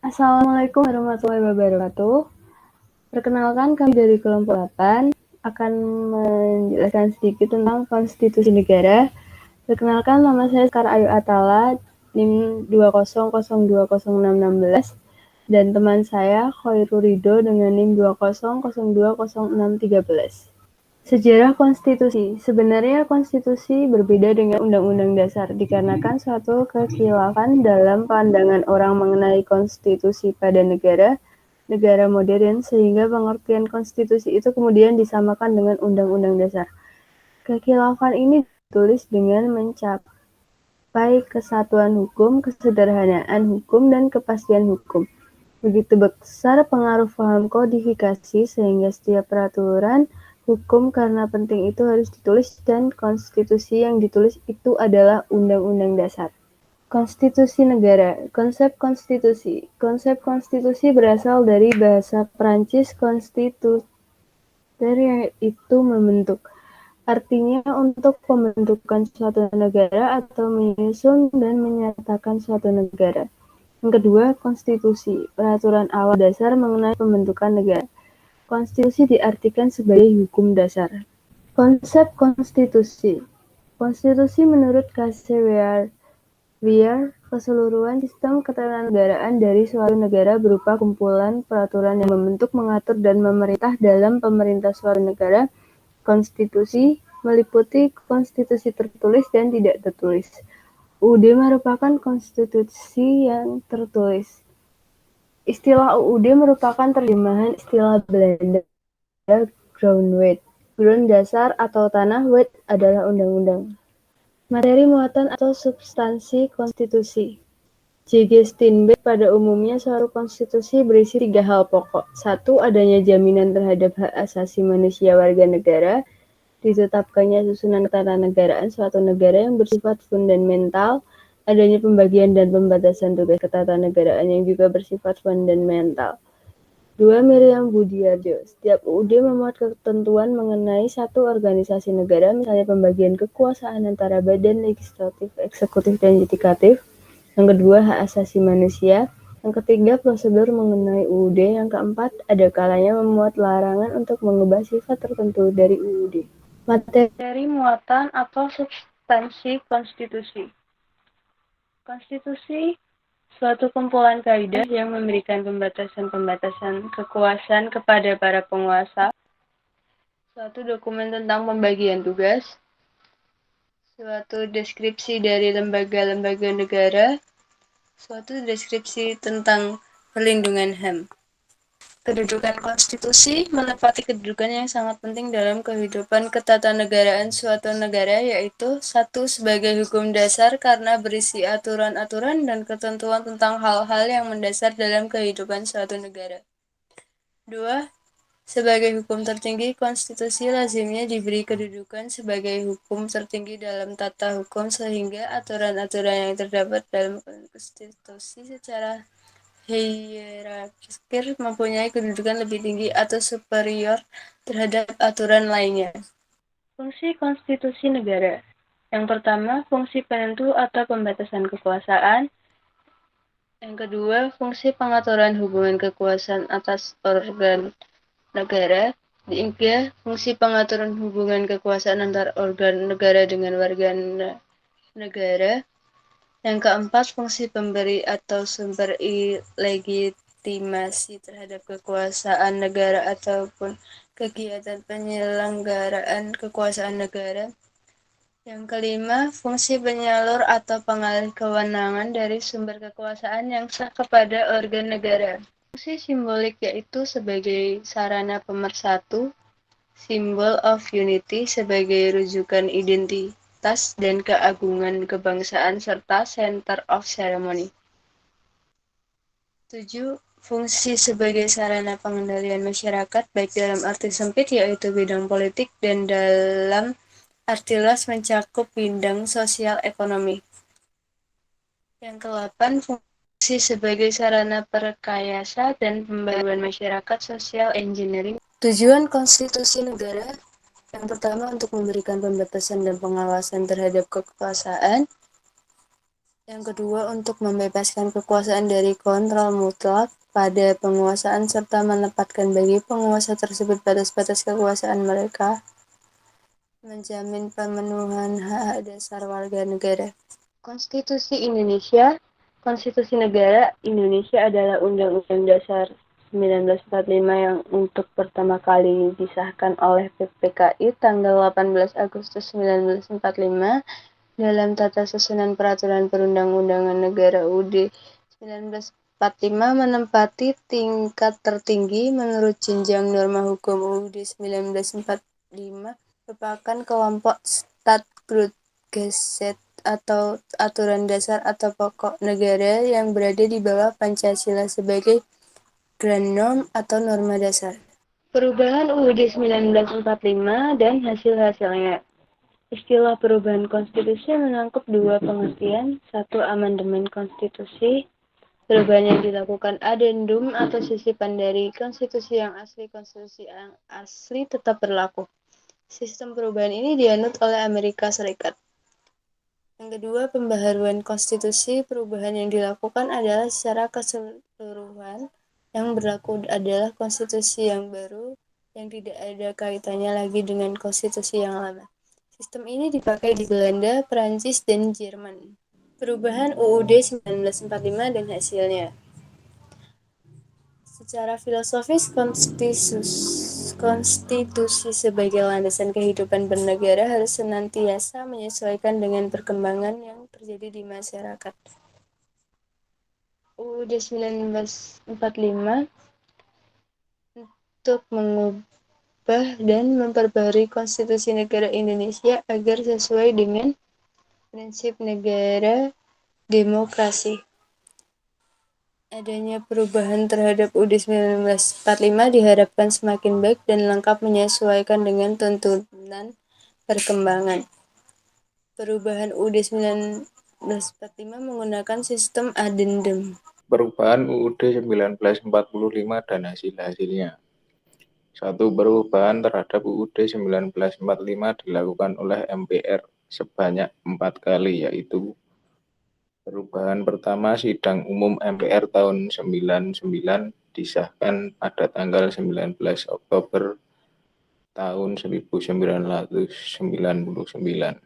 Assalamualaikum warahmatullahi wabarakatuh. Perkenalkan, kami dari kelompok 8 akan menjelaskan sedikit tentang konstitusi negara. Perkenalkan, nama saya Sekar Ayu Atala, NIM 200206616, dan teman saya Khairul Ridho dengan NIM 200206313. Sejarah konstitusi. Sebenarnya konstitusi berbeda dengan undang-undang dasar dikarenakan suatu kekhilafan dalam pandangan orang mengenai konstitusi pada negara modern sehingga pengertian konstitusi itu kemudian disamakan dengan undang-undang dasar. Kekhilafan ini ditulis dengan mencapai kesatuan hukum, kesederhanaan hukum, dan kepastian hukum. Begitu besar pengaruh paham kodifikasi sehingga setiap peraturan hukum karena penting itu harus ditulis dan konstitusi yang ditulis itu adalah undang-undang dasar. Konstitusi negara. Konsep konstitusi. Konsep konstitusi berasal dari bahasa Prancis constituer, yaitu membentuk. Artinya untuk pembentukan suatu negara atau menyusun dan menyatakan suatu negara. Yang kedua, konstitusi, peraturan awal dasar mengenai pembentukan negara. Konstitusi diartikan sebagai hukum dasar. Konsep konstitusi. Konstitusi menurut K.C. Weir, keseluruhan sistem ketatanegaraan dari suatu negara berupa kumpulan peraturan yang membentuk, mengatur, dan memerintah dalam pemerintah suatu negara. Konstitusi meliputi konstitusi tertulis dan tidak tertulis. UUD merupakan konstitusi yang tertulis. Istilah UUD merupakan terjemahan istilah Belanda Grondwet. Ground dasar atau tanah, wet adalah undang-undang. Materi muatan atau substansi konstitusi. J.G. Steinbeck, pada umumnya suatu konstitusi berisi 3 hal pokok. 1. Adanya jaminan terhadap hak asasi manusia warga negara. Ditetapkannya susunan ketatanegaraan suatu negara yang bersifat fundamental. Adanya pembagian dan pembatasan tugas ketatanegaraan yang juga bersifat fundamental. 2. Miriam Budiarjo. Setiap UUD memuat ketentuan mengenai satu organisasi negara, misalnya pembagian kekuasaan antara badan legislatif, eksekutif, dan yudikatif. Yang kedua, hak asasi manusia. Yang ketiga, prosedur mengenai UUD. Yang keempat, ada kalanya memuat larangan untuk mengubah sifat tertentu dari UUD. Materi muatan atau substansi konstitusi. Konstitusi suatu kumpulan kaidah yang memberikan pembatasan-pembatasan kekuasaan kepada para penguasa. Suatu dokumen tentang pembagian tugas. Suatu deskripsi dari lembaga-lembaga negara. Suatu deskripsi tentang perlindungan HAM. Kedudukan konstitusi menepati kedudukan yang sangat penting dalam kehidupan ketatanegaraan suatu negara, yaitu 1. Sebagai hukum dasar karena berisi aturan-aturan dan ketentuan tentang hal-hal yang mendasar dalam kehidupan suatu negara. 2. Sebagai hukum tertinggi, konstitusi lazimnya diberi kedudukan sebagai hukum tertinggi dalam tata hukum sehingga aturan-aturan yang terdapat dalam konstitusi secara hierarkis mempunyai kedudukan lebih tinggi atau superior terhadap aturan lainnya. Fungsi konstitusi negara. Yang pertama, fungsi penentu atau pembatasan kekuasaan. Yang kedua, fungsi pengaturan hubungan kekuasaan atas organ negara. Yang ketiga, fungsi pengaturan hubungan kekuasaan antar organ negara dengan warga negara. Yang keempat, fungsi pemberi atau sumber legitimasi terhadap kekuasaan negara ataupun kegiatan penyelenggaraan kekuasaan negara. Yang kelima, fungsi penyalur atau pengalih kewenangan dari sumber kekuasaan yang sah kepada organ negara. Fungsi simbolik yaitu sebagai sarana pemersatu, symbol of unity sebagai rujukan identitas dan keagungan kebangsaan serta center of ceremony. 7. Fungsi sebagai sarana pengendalian masyarakat baik dalam arti sempit yaitu bidang politik dan dalam arti luas mencakup bidang sosial ekonomi. Yang ke-8, fungsi sebagai sarana perkayasa dan pembaruan masyarakat social engineering. Tujuan konstitusi negara yang pertama untuk memberikan pembatasan dan pengawasan terhadap kekuasaan. Yang kedua, untuk membebaskan kekuasaan dari kontrol mutlak pada penguasaan serta menempatkan bagi penguasa tersebut batas-batas kekuasaan mereka, menjamin pemenuhan hak dasar warga negara. Konstitusi Indonesia. Konstitusi Negara Indonesia adalah Undang-Undang Dasar 1945 yang untuk pertama kali disahkan oleh PPKI tanggal 18 Agustus 1945 dalam Tata Susunan Peraturan Perundang-undangan Negara UUD 1945 menempati tingkat tertinggi menurut jenjang norma hukum UUD 1945 merupakan kelompok Statgrundgesetz atau aturan dasar atau pokok negara yang berada di bawah Pancasila sebagai grand norm atau norma dasar. Perubahan UUD 1945 dan hasil-hasilnya. Istilah perubahan konstitusi menangkap dua pengertian. Satu, amandemen konstitusi. Perubahan yang dilakukan adendum atau sisipan dari konstitusi yang asli tetap berlaku. Sistem perubahan ini dianut oleh Amerika Serikat. Yang kedua, pembaharuan konstitusi. Perubahan yang dilakukan adalah secara keseluruhan. Yang berlaku adalah konstitusi yang baru yang tidak ada kaitannya lagi dengan konstitusi yang lama. Sistem ini dipakai di Belanda, Prancis, dan Jerman. Perubahan UUD 1945 dan hasilnya. Secara filosofis, konstitusi sebagai landasan kehidupan bernegara harus senantiasa menyesuaikan dengan perkembangan yang terjadi di masyarakat. UUD 1945 untuk mengubah dan memperbarui konstitusi negara Indonesia agar sesuai dengan prinsip negara demokrasi. Adanya perubahan terhadap UUD 1945 diharapkan semakin baik dan lengkap menyesuaikan dengan tuntunan perkembangan. Perubahan UUD 1945 menggunakan sistem adendum. Perubahan UUD 1945 dan hasil-hasilnya. Satu, perubahan terhadap UUD 1945 dilakukan oleh MPR sebanyak 4 kali, yaitu perubahan pertama, sidang umum MPR tahun 99 disahkan pada tanggal 19 Oktober tahun 1999.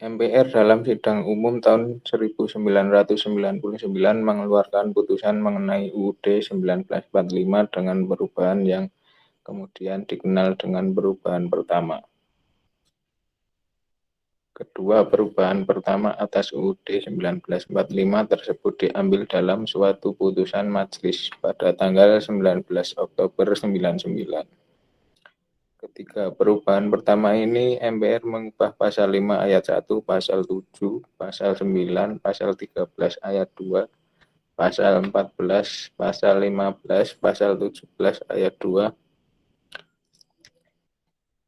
MPR dalam sidang umum tahun 1999 mengeluarkan putusan mengenai UUD 1945 dengan perubahan yang kemudian dikenal dengan perubahan pertama. Kedua, perubahan pertama atas UUD 1945 tersebut diambil dalam suatu putusan majelis pada tanggal 19 Oktober 1999. Ketiga, perubahan pertama ini MPR mengubah pasal 5 ayat 1, pasal 7, pasal 9, pasal 13 ayat 2, pasal 14, pasal 15, pasal 17 ayat 2,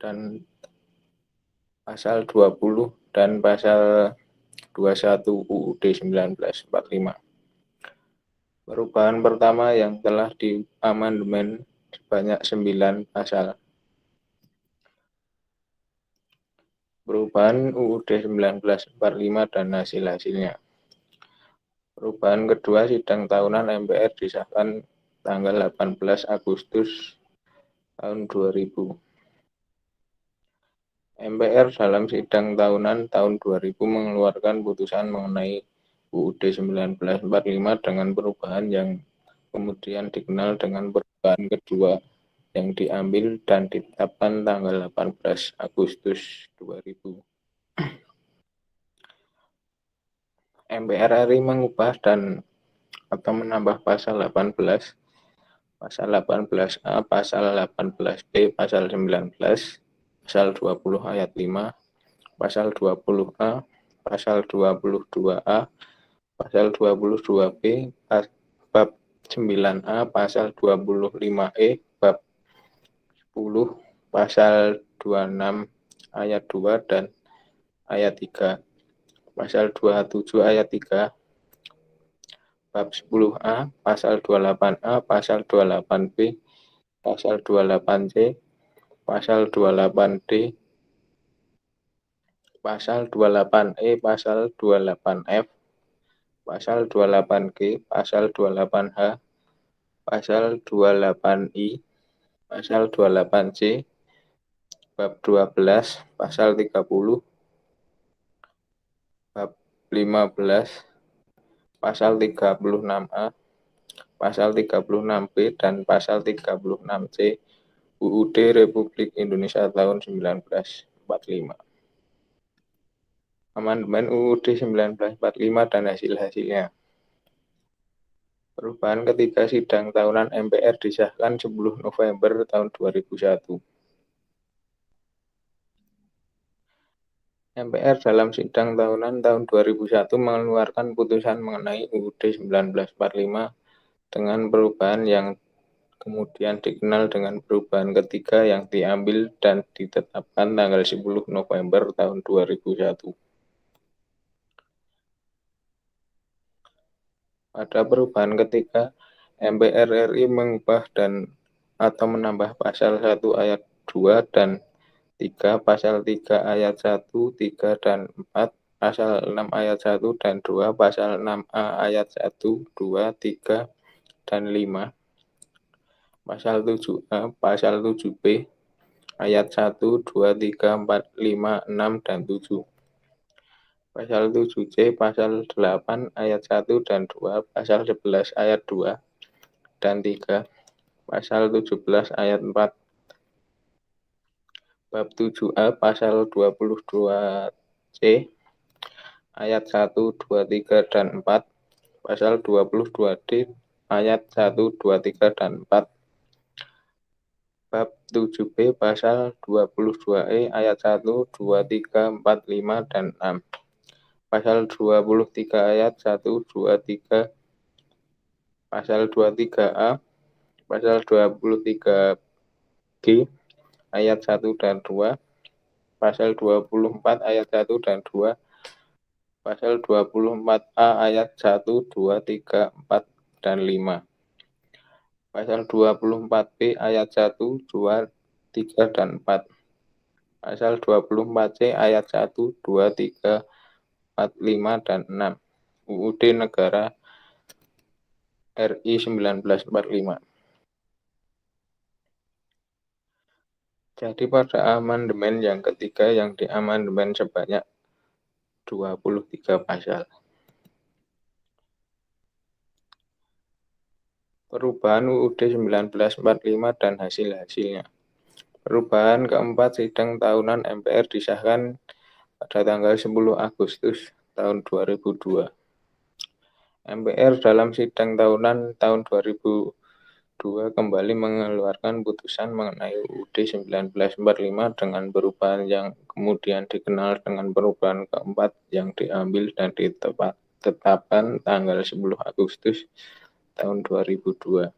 dan pasal 20 dan pasal 21 UUD 1945. Perubahan pertama yang telah diamandemen sebanyak 9 pasal. Perubahan UUD 1945 dan hasil-hasilnya. Perubahan kedua, sidang tahunan MPR disahkan tanggal 18 Agustus tahun 2000. MPR dalam sidang tahunan tahun 2000 mengeluarkan putusan mengenai UUD 1945 dengan perubahan yang kemudian dikenal dengan perubahan kedua yang diambil dan ditetapkan tanggal 18 Agustus 2000. MPR RI mengubah dan atau menambah pasal 18, pasal 18A, pasal 18B, pasal 19, pasal 20 ayat 5, pasal 20A, pasal 22A, pasal 22B, bab 9A, pasal 25E, bab 10, pasal 26 ayat 2 dan ayat 3, pasal 27 ayat 3, bab 10A, pasal 28A, pasal 28B, pasal 28C, pasal 28D, pasal 28E, pasal 28F, pasal 28G, pasal 28H, pasal 28I, pasal 28C, bab 12, pasal 30, bab 15, pasal 36A, pasal 36B, dan pasal 36C UUD Republik Indonesia tahun 1945. Amandemen UUD 1945 dan hasil-hasilnya. Perubahan ketika sidang tahunan MPR disahkan 10 November tahun 2001. MPR dalam sidang tahunan tahun 2001 mengeluarkan putusan mengenai UUD 1945 dengan perubahan yang kemudian dikenal dengan perubahan ketiga yang diambil dan ditetapkan tanggal 10 November tahun 2001. Pada perubahan ketiga, MPR RI mengubah dan atau menambah pasal 1 ayat 2 dan 3, pasal 3 ayat 1, 3, dan 4, pasal 6 ayat 1 dan 2, pasal 6A ayat 1, 2, 3, dan 5, pasal 7A, pasal 7B, ayat 1, 2, 3, 4, 5, 6, dan 7. Pasal 7C, pasal 8 ayat 1 dan 2, pasal 11 ayat 2 dan 3, pasal 17 ayat 4, bab 7A, pasal 22C, ayat 1, 2, 3, dan 4, pasal 22D, ayat 1, 2, 3, dan 4, bab 7B, pasal 22E, ayat 1, 2, 3, 4, 5, dan 6. Pasal 23 ayat 1, 2, 3, pasal 23A, pasal 23G, ayat 1 dan 2, pasal 24 ayat 1 dan 2, pasal 24A ayat 1, 2, 3, 4, dan 5, pasal 24B ayat 1, 2, 3, dan 4, pasal 24C ayat 1, 2, 3, 4, 5, dan 6, UUD Negara RI 1945. Jadi pada amandemen yang ketiga yang diamandemen sebanyak 23 pasal. Perubahan UUD 1945 dan hasil-hasilnya. Perubahan keempat, sidang tahunan MPR disahkan pada tanggal 10 Agustus tahun 2002. MPR dalam sidang tahunan tahun 2002 kembali mengeluarkan putusan mengenai UUD 1945 dengan perubahan yang kemudian dikenal dengan perubahan keempat yang diambil dan ditetapkan tanggal 10 Agustus tahun 2002.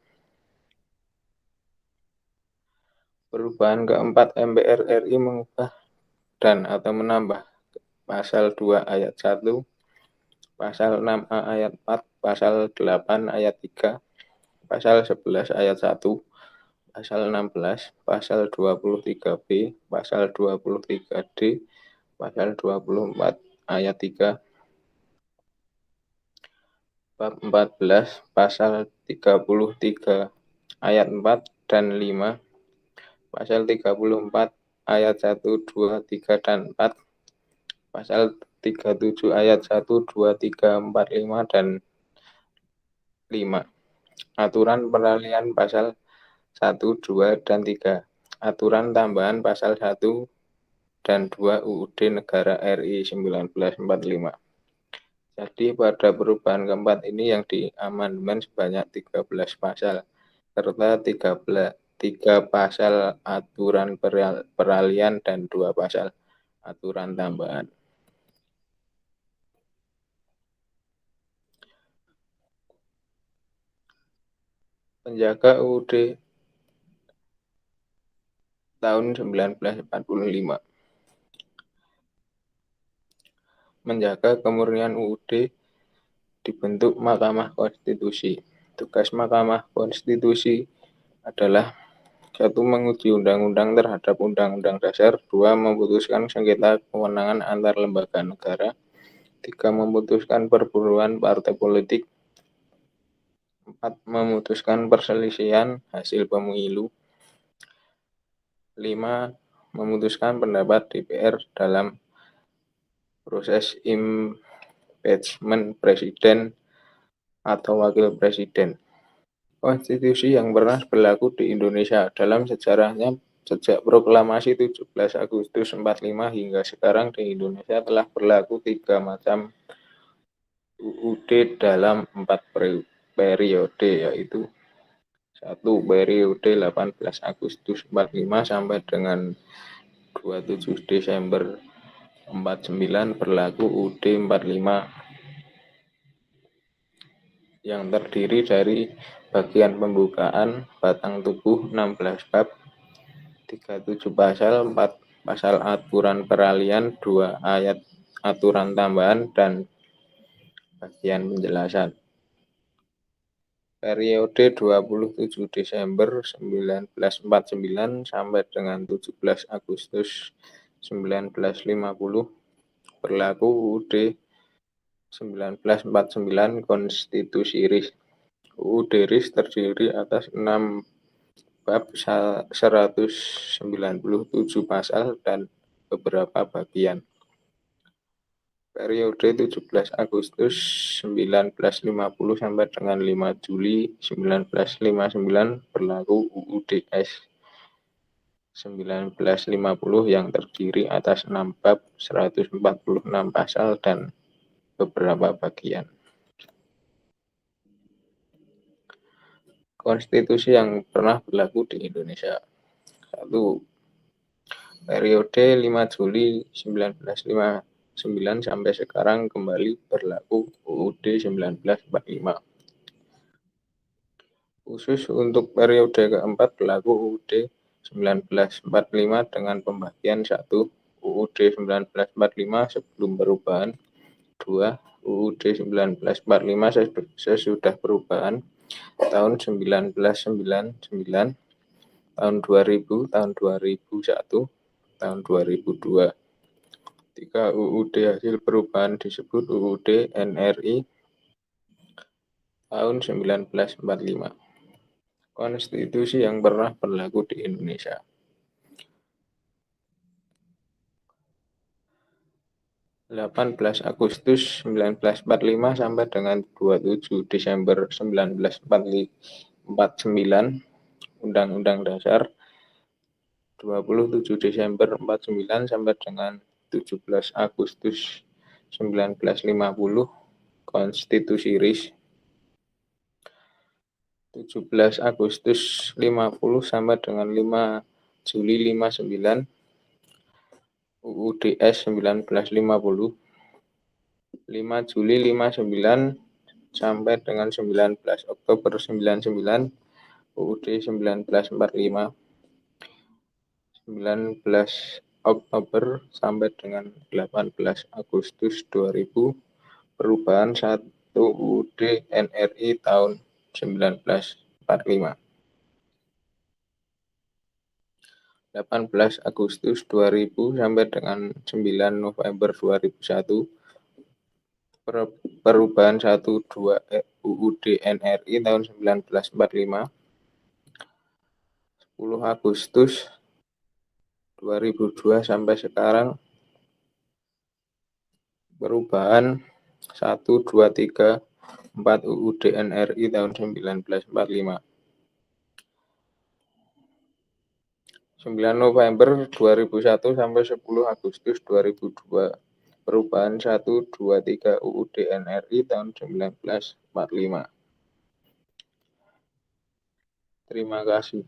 Perubahan keempat, MPR RI mengubah dan atau menambah pasal 2 ayat 1, pasal 6A ayat 4, pasal 8 ayat 3, pasal 11 ayat 1, pasal 16, pasal 23B, pasal 23D, pasal 24 ayat 3, bab 14, pasal 33 ayat 4 dan 5, pasal 34 ayat 1, 2, 3, dan 4, pasal 37 ayat 1, 2, 3, 4, 5, dan 5. Aturan peralihan pasal 1, 2, dan 3. Aturan tambahan pasal 1 dan 2 UUD Negara RI 1945. Jadi pada perubahan keempat ini yang diamandemen sebanyak 13 pasal serta 3 pasal aturan peralihan dan 2 pasal aturan tambahan. Penjaga UUD tahun 1945. Menjaga kemurnian UUD dibentuk Mahkamah Konstitusi. Tugas Mahkamah Konstitusi adalah 1. Menguji undang-undang terhadap Undang-Undang Dasar. 2. Memutuskan sengketa kewenangan antar lembaga negara. 3. Memutuskan perburuan partai politik. 4. Memutuskan perselisihan hasil pemilu. 5. Memutuskan pendapat DPR dalam proses impeachment presiden atau wakil presiden. Konstitusi yang pernah berlaku di Indonesia dalam sejarahnya sejak proklamasi 17 Agustus 45 hingga sekarang di Indonesia telah berlaku 3 macam UUD dalam 4 periode, yaitu 1. Periode 18 Agustus 45 sampai dengan 27 Desember 49 berlaku UUD 45 yang terdiri dari bagian pembukaan, batang tubuh 16 bab, 37 pasal, 4 pasal aturan peralihan, 2 ayat aturan tambahan, dan bagian penjelasan. Periode 27 Desember 1949 sampai dengan 17 Agustus 1950 berlaku UUD 1949 Konstitusi RIS. UUD RIS terdiri atas 6 bab, 197 pasal, dan beberapa bagian. Periode 17 Agustus 1950 sampai dengan 5 Juli 1959 berlaku UUD S 1950 yang terdiri atas 6 bab, 146 pasal, dan beberapa bagian. Konstitusi yang pernah berlaku di Indonesia. 1. Periode 5 Juli 1959 sampai sekarang kembali berlaku UUD 1945. Khusus untuk periode keempat berlaku UUD 1945 dengan pembagian 1. UUD 1945 sebelum perubahan. 2. UUD 1945 sesudah perubahan tahun 1999, tahun 2000, tahun 2001, tahun 2002. 3. UUD hasil perubahan disebut UUD NRI tahun 1945. Konstitusi yang pernah berlaku di Indonesia. 18 Agustus 1945 sampai dengan 27 Desember 1949 Undang-Undang Dasar. 27 Desember 49 sampai dengan 17 Agustus 1950 Konstitusi RIS. 17 Agustus 50 sampai dengan 5 Juli 59 UUDS 1950. 5 Juli 59 sampai dengan 19 Oktober 99 UUD 1945. 19 Oktober sampai dengan 18 Agustus 2000 perubahan 1 UUD NRI tahun 1945. 18 Agustus 2000 sampai dengan 9 November 2001 perubahan 1 2 UUD NRI tahun 1945. 10 Agustus 2002 sampai sekarang perubahan 1 2 3 4 UUD NRI tahun 1945. 9 November 2001 sampai 10 Agustus 2002 perubahan 1 2 3 UUD NRI tahun 1945. Terima kasih.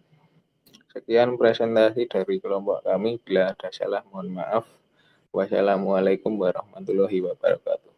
Sekian presentasi dari kelompok kami. Bila ada salah mohon maaf. Wassalamualaikum warahmatullahi wabarakatuh.